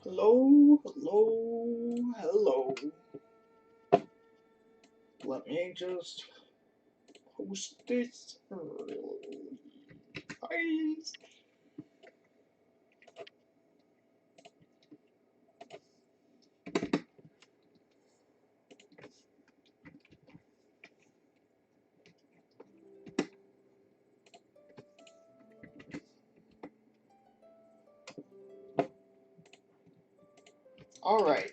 Hello, hello, hello. Let me just post this early. Guys. Alright.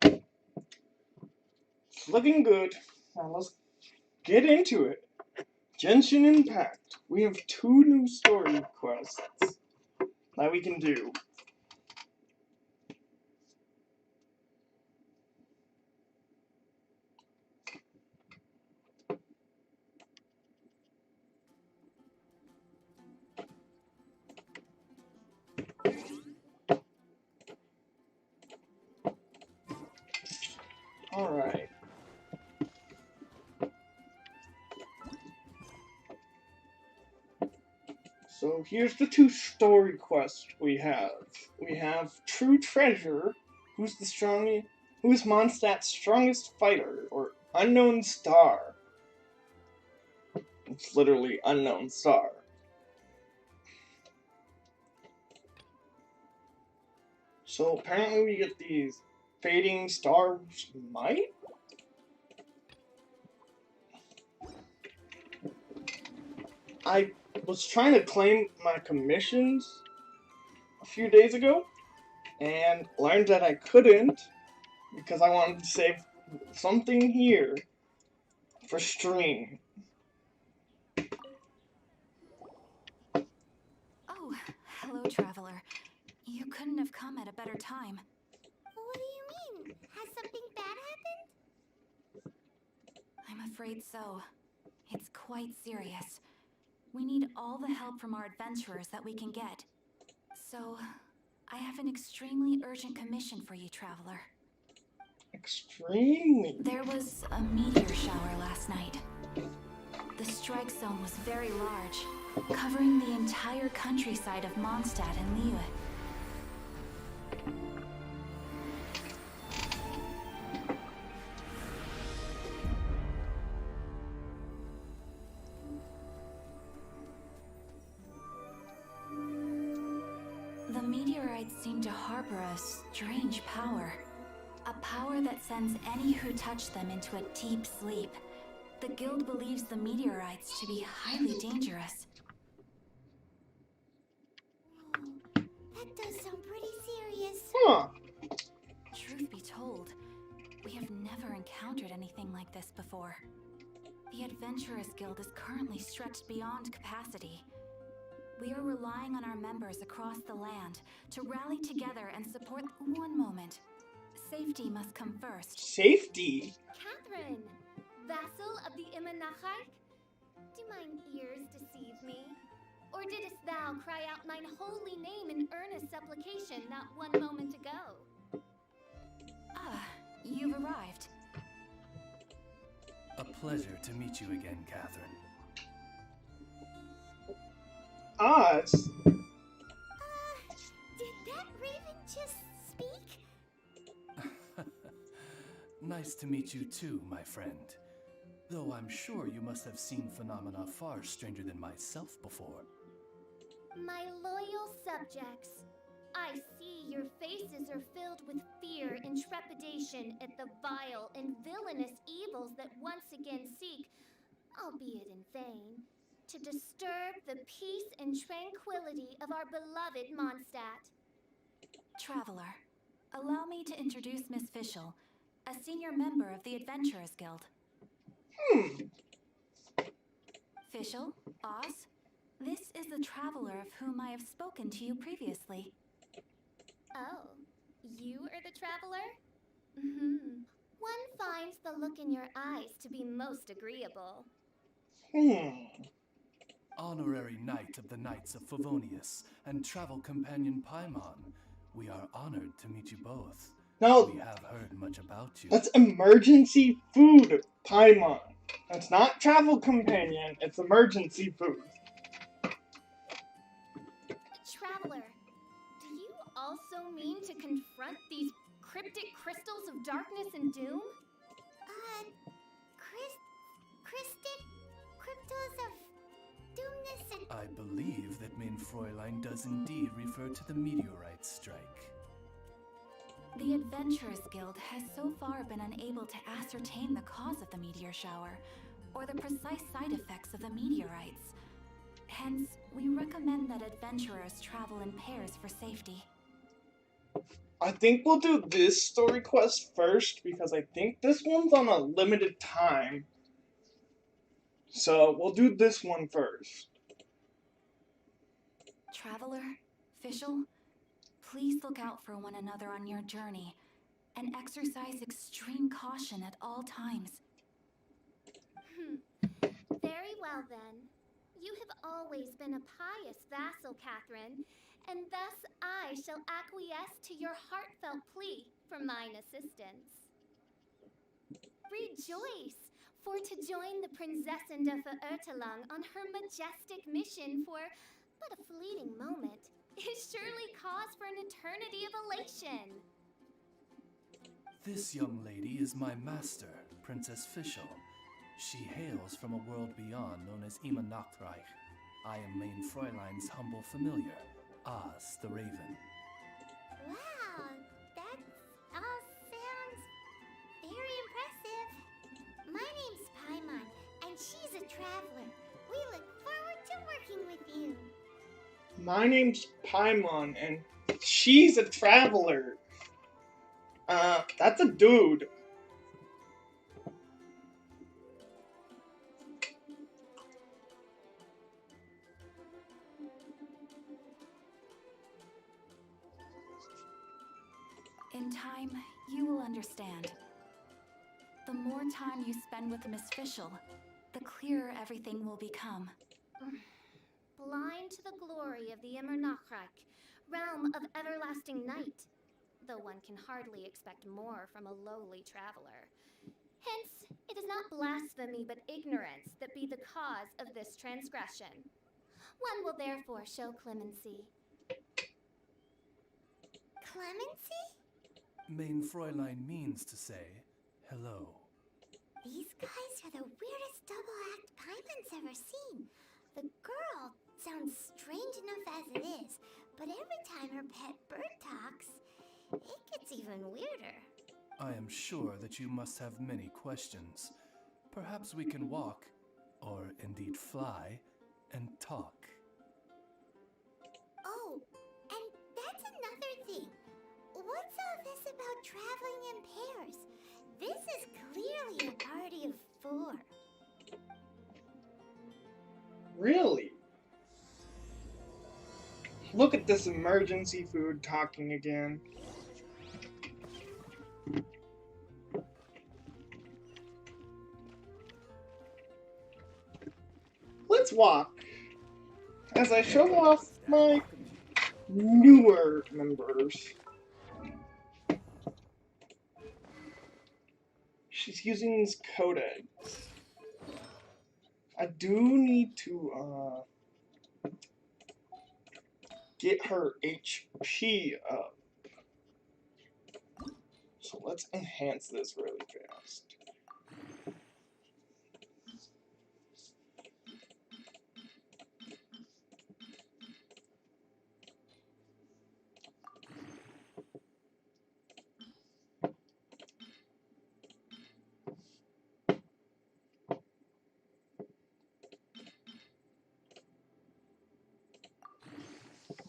It's looking good. Now let's get into it. Genshin Impact. We have 2 new story quests that we can do. Alright. So here's the 2 story quests we have. We have True Treasure, who's Mondstadt's strongest fighter, or Unknown Star. It's literally Unknown Star. So apparently we get these Fading Star's Might? I was trying to claim my commissions a few days ago and learned that I couldn't because I wanted to save something here for stream. Oh, hello, traveler. You couldn't have come at a better time. What do you mean? Has something bad happened? I'm afraid so. It's quite serious. We need all the help from our adventurers that we can get. So, I have an extremely urgent commission for you, traveler. Extremely. There was a meteor shower last night. The strike zone was very large, covering the entire countryside of Mondstadt and Liyue. The meteorites seem to harbor a strange power. A power that sends any who touch them into a deep sleep. The guild believes the meteorites to be highly dangerous. Whoa, that does sound pretty serious. Huh. Truth be told, we have never encountered anything like this before. The Adventurers Guild is currently stretched beyond capacity. We are relying on our members across the land to rally together and support. One moment. Safety must come first. Safety? Catherine, vassal of the Imanachai? Do mine ears deceive me? Or didst thou cry out mine holy name in earnest supplication not one moment ago? Ah, you've arrived. A pleasure to meet you again, Catherine. It's... Did that raven just speak? Nice to meet you too, my friend. Though I'm sure you must have seen phenomena far stranger than myself before. My loyal subjects, I see your faces are filled with fear and trepidation at the vile and villainous evils that once again seek, albeit in vain, to disturb the peace and tranquility of our beloved Mondstadt. Traveler, allow me to introduce Miss Fischl, a senior member of the Adventurers Guild. Fischl, Oz, this is the traveler of whom I have spoken to you previously. Oh, you are the traveler? One finds the look in your eyes to be most agreeable. Honorary Knight of the Knights of Favonius and travel companion Paimon, we are honored to meet you both. No, We have heard much about you. that's emergency food, Paimon. That's not travel companion, it's emergency food. Traveler, do you also mean to confront these cryptic crystals of darkness and doom? Crystic crystals of doomness and... I believe that Mein Fräulein does indeed refer to the meteorite strike. The Adventurers Guild has so far been unable to ascertain the cause of the meteor shower, or the precise side effects of the meteorites. Hence, we recommend that adventurers travel in pairs for safety. I think we'll do this story quest first, because I think this one's on a limited time. So, we'll do this one first. Traveler, Fischl, please look out for one another on your journey, and exercise extreme caution at all times. Very well then. You have always been a pious vassal, Catherine, and thus I shall acquiesce to your heartfelt plea for mine assistance. Rejoice! For to join the Prinzessin de Verurteilung on her majestic mission for but a fleeting moment is surely cause for an eternity of elation. This young lady is my master, Princess Fischl. She hails from a world beyond known as Ima Nachtreich. I am Mein Fräulein's humble familiar, Oz the Raven. Wow, that all sounds very impressive. My name's Paimon, and she's a traveler. We look forward to working with you. My name's Paimon, and she's a traveler. That's a dude. In time, you will understand. The more time you spend with Miss Fischl, the clearer everything will become. Blind to the glory of the Immer Nachreich, realm of everlasting night, though one can hardly expect more from a lowly traveler. Hence, it is not blasphemy but ignorance that be the cause of this transgression. One will therefore show clemency. Clemency? Mein Fräulein means to say hello. These guys are the weirdest double act Paimon's ever seen. The girl sounds strange enough as it is, but every time her pet bird talks, it gets even weirder. I am sure that you must have many questions. Perhaps we can walk, or indeed fly, and talk. Oh, and that's another thing. What's all this about traveling in pairs? This is clearly a party of 4. Really? Look at this emergency food talking again. Let's walk as I show off my newer members. She's using these codex. I do need to get her HP up. So let's enhance this really fast.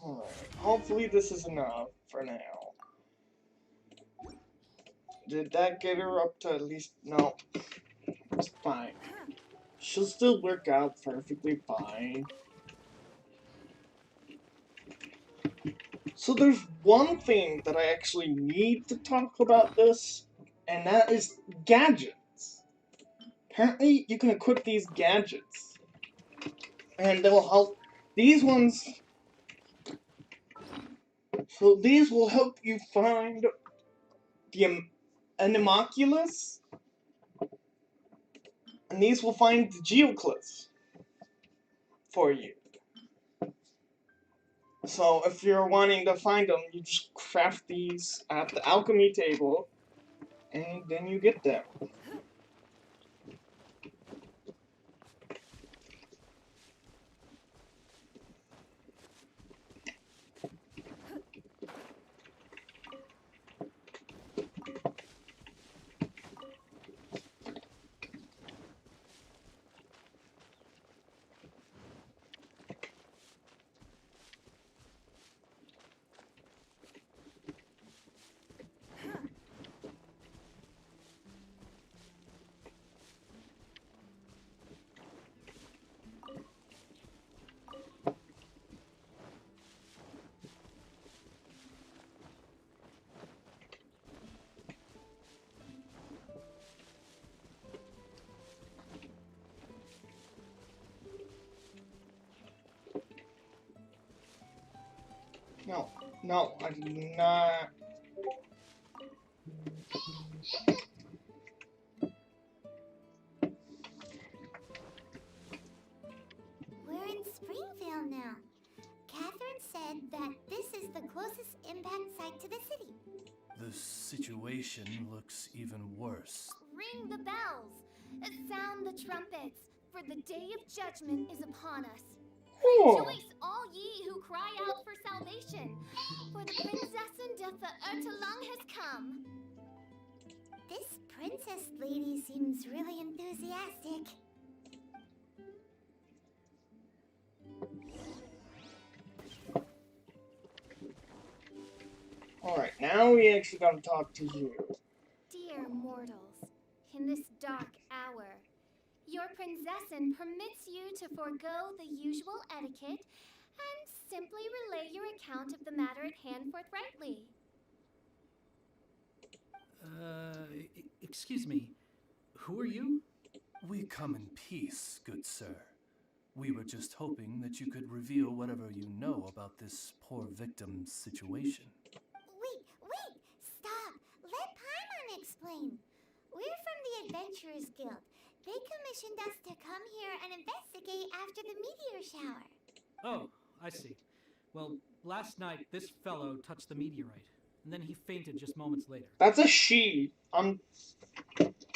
Alright, hopefully this is enough for now. Did that get her up to at least... No. It's fine. She'll still work out perfectly fine. So there's one thing that I actually need to talk about this, and that is gadgets. Apparently, you can equip these gadgets, and they will help. These ones... So these will help you find the Animalculus, and these will find the Geoclus for you. So if you're wanting to find them, you just craft these at the alchemy table, and then you get them. No, I did not. We're in Springfield now. Catherine said that this is the closest impact site to the city. The situation looks even worse. Ring the bells. Sound the trumpets, for the day of judgment is upon us. Oh. Rejoice, all ye who cry out for salvation, for the Prinzessin de Ertelang has come. This princess lady seems really enthusiastic. Alright, now we actually gotta talk to you. Dear mortals, in this dark hour, your Prinzessin permits you to forego the usual etiquette and simply relay your account of the matter at hand forthrightly. Excuse me. Who are you? We come in peace, good sir. We were just hoping that you could reveal whatever you know about this poor victim's situation. Wait! Stop! Let Paimon explain. We're from the Adventurers Guild. They commissioned us to come here and investigate after the Meteor Shower. Oh, I see. Well, last night this fellow touched the meteorite, and then he fainted just moments later. That's a she. I'm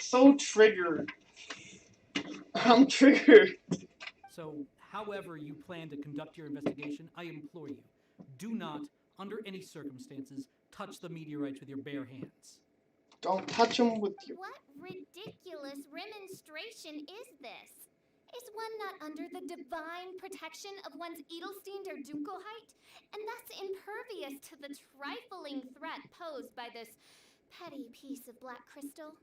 so triggered. I'm triggered. So, however you plan to conduct your investigation, I implore you, do not, under any circumstances, touch the meteorites with your bare hands. Don't touch him with your... What ridiculous remonstration is this? Is one not under the divine protection of one's Edelstein der Dunkelheit, and thus impervious to the trifling threat posed by this petty piece of black crystal?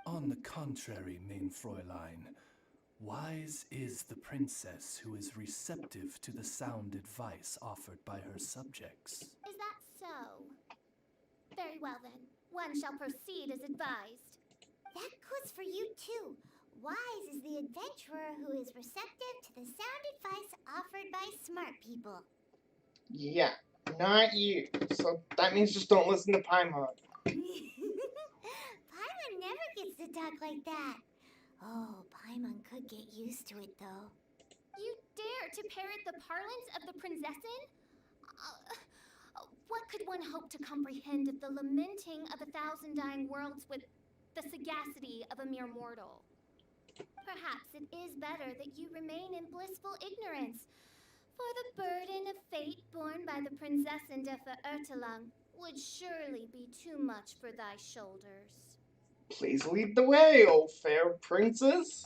On the contrary, main Fräulein, wise is the princess who is receptive to the sound advice offered by her subjects. Is that so? Very well then. One shall proceed as advised. That goes for you too. Wise is the adventurer who is receptive to the sound advice offered by smart people. Yeah, not you. So that means just don't listen to Paimon. Paimon never gets to talk like that. Oh, Paimon could get used to it though. You dare to parrot the parlance of the Prinzessin? What could one hope to comprehend of the lamenting of 1,000 dying worlds with the sagacity of a mere mortal? Perhaps it is better that you remain in blissful ignorance, for the burden of fate borne by the Prinzessin de Ertelang would surely be too much for thy shoulders. Please lead the way, O fair princess.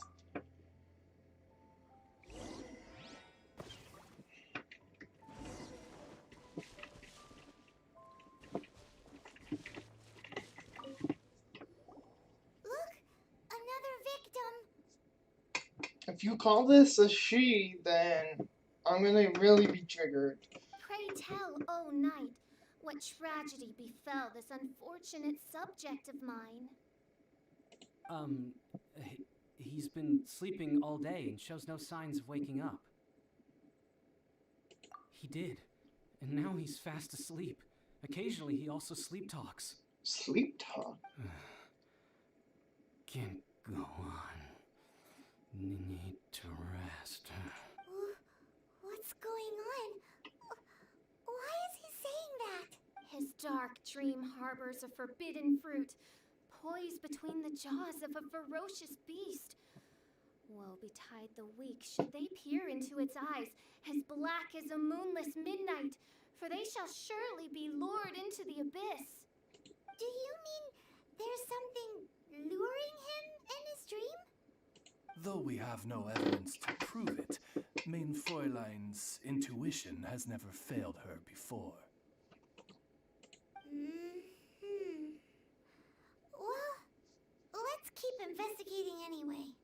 If you call this a she, then I'm gonna really be triggered. Pray tell, O knight, what tragedy befell this unfortunate subject of mine? He's been sleeping all day and shows no signs of waking up. He did, and now he's fast asleep. Occasionally, he also sleep talks. Sleep talk? Can't go on. Need to rest. What's going on? dark dream harbors a forbidden fruit, poised between the jaws of a ferocious beast. Woe betide the weak should they peer into its eyes, as black as a moonless midnight, for they shall surely be lured into the abyss. Do you mean there's something luring him in his dream? Though we have no evidence to prove it, Mein Fräulein's intuition has never failed her before. Well, let's keep investigating anyway.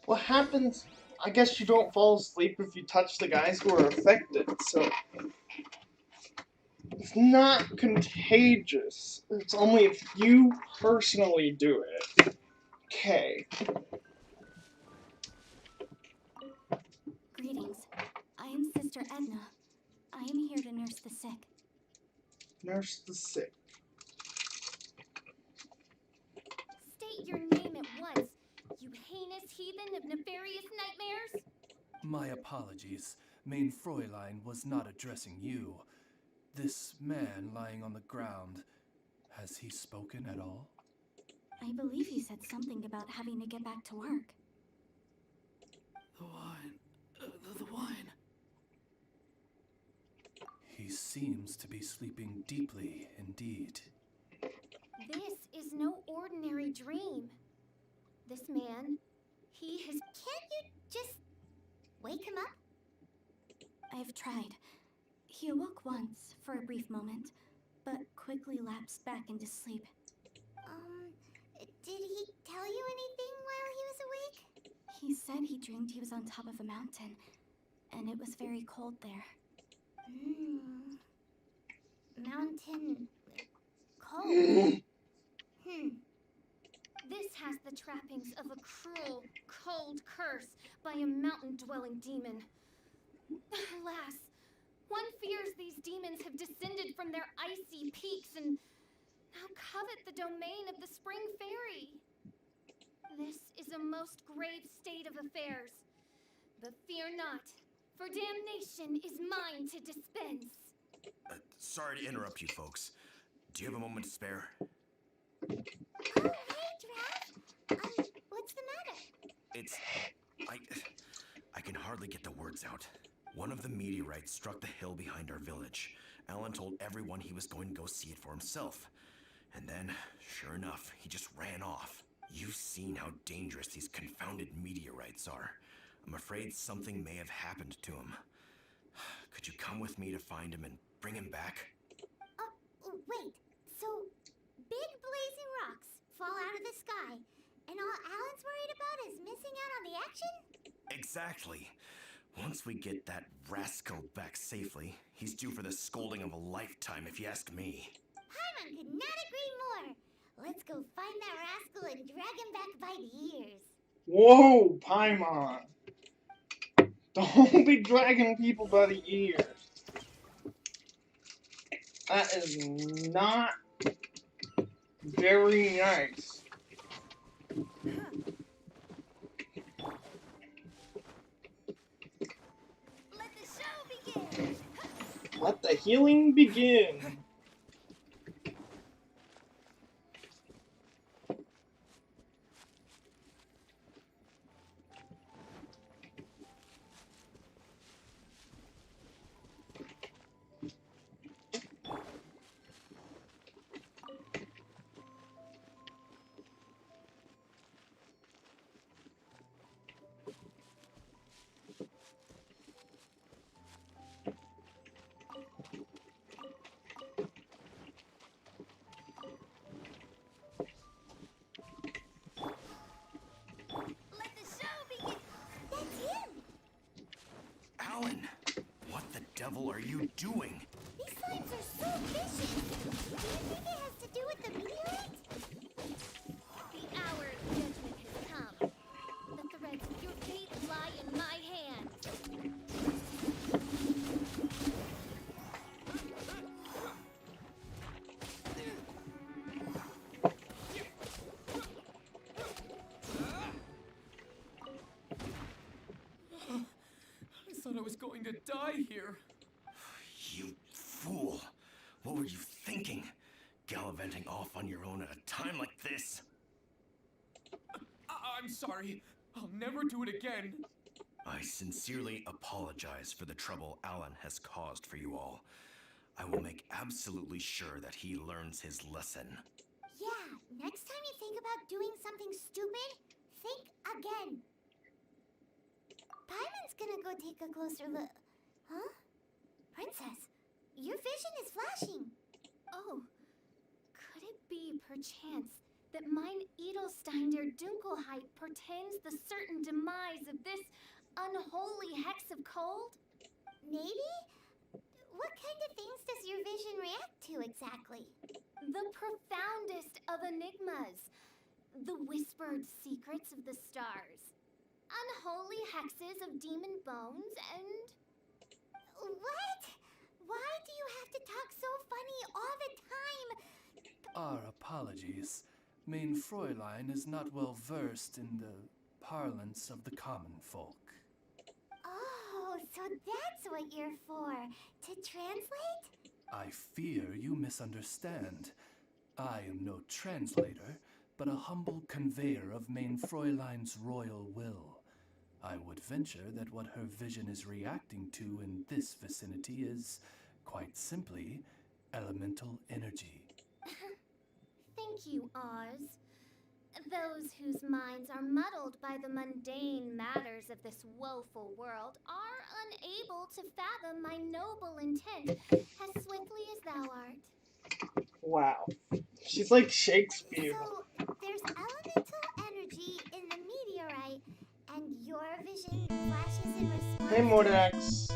What happens? I guess you don't fall asleep if you touch the guys who are affected, so it's not contagious. It's only if you personally do it. Okay. Greetings. I am Sister Edna. I am here to nurse the sick. Nurse the sick. State your name at once, you heinous heathen of nefarious nightmares. My apologies. Mein Fräulein was not addressing you. This man lying on the ground, has he spoken at all? I believe he said something about having to get back to work. The wine. The wine. He seems to be sleeping deeply indeed. This is no ordinary dream. This man, he has... Can't you just wake him up? I've tried. He awoke once for a brief moment, but quickly lapsed back into sleep. Did he tell you anything while he was awake? He said he dreamed he was on top of a mountain, and it was very cold there. Mountain... cold. This has the trappings of a cruel, cold curse by a mountain-dwelling demon. Alas, one fears these demons have descended from their icy peaks and now covet the domain of the Spring Fairy. This is a most grave state of affairs. But fear not, for damnation is mine to dispense. Sorry to interrupt you folks. Do you have a moment to spare? Oh, hey, Draft. What's the matter? I can hardly get the words out. One of the meteorites struck the hill behind our village. Alan told everyone he was going to go see it for himself. And then, sure enough, he just ran off. You've seen how dangerous these confounded meteorites are. I'm afraid something may have happened to him. Could you come with me to find him and bring him back? Wait. So, big blazing rocks fall out of the sky, and all Alan's worried about is missing out on the action? Exactly. Once we get that rascal back safely, he's due for the scolding of a lifetime, if you ask me. Paimon could not agree more. Let's go find that rascal and drag him back by the ears. Whoa, Paimon. Don't be dragging people by the ears. That is not very nice. Let the show begin. Let the healing begin. Let the show begin. That's him. Alan! What the devil are you doing? These slimes are so vicious. Do you think it has to do with the meteorite? The hour of judgment has come. The threads of your fate lie in my hands. I thought I was going to die here. You fool! What were you thinking? Gallivanting off on your own at a time like this? I'm sorry. I'll never do it again. I sincerely apologize for the trouble Alan has caused for you all. I will make absolutely sure that he learns his lesson. Yeah, next time you think about doing something stupid, think again. Paimon's gonna go take a closer look. Huh? Princess, your vision is flashing. Oh, could it be, perchance, that mine Edelstein der Dunkelheit portends the certain demise of this unholy hex of cold? Maybe? What kind of things does your vision react to exactly? The profoundest of enigmas, the whispered secrets of the stars, unholy hexes of demon bones, and... What? Why do you have to talk so funny all the time? Our apologies. Main Fräulein is not well versed in the parlance of the common folk. Oh, so that's what you're for. To translate? I fear you misunderstand. I am no translator, but a humble conveyor of Main Fräulein's royal will. I would venture that what her vision is reacting to in this vicinity is, quite simply, elemental energy. Thank you, Oz. Those whose minds are muddled by the mundane matters of this woeful world are unable to fathom my noble intent as swiftly as thou art. Wow. She's like Shakespeare. So, there's elemental energy in the meteorite, and your vision flashes in response. Hey, Mordax.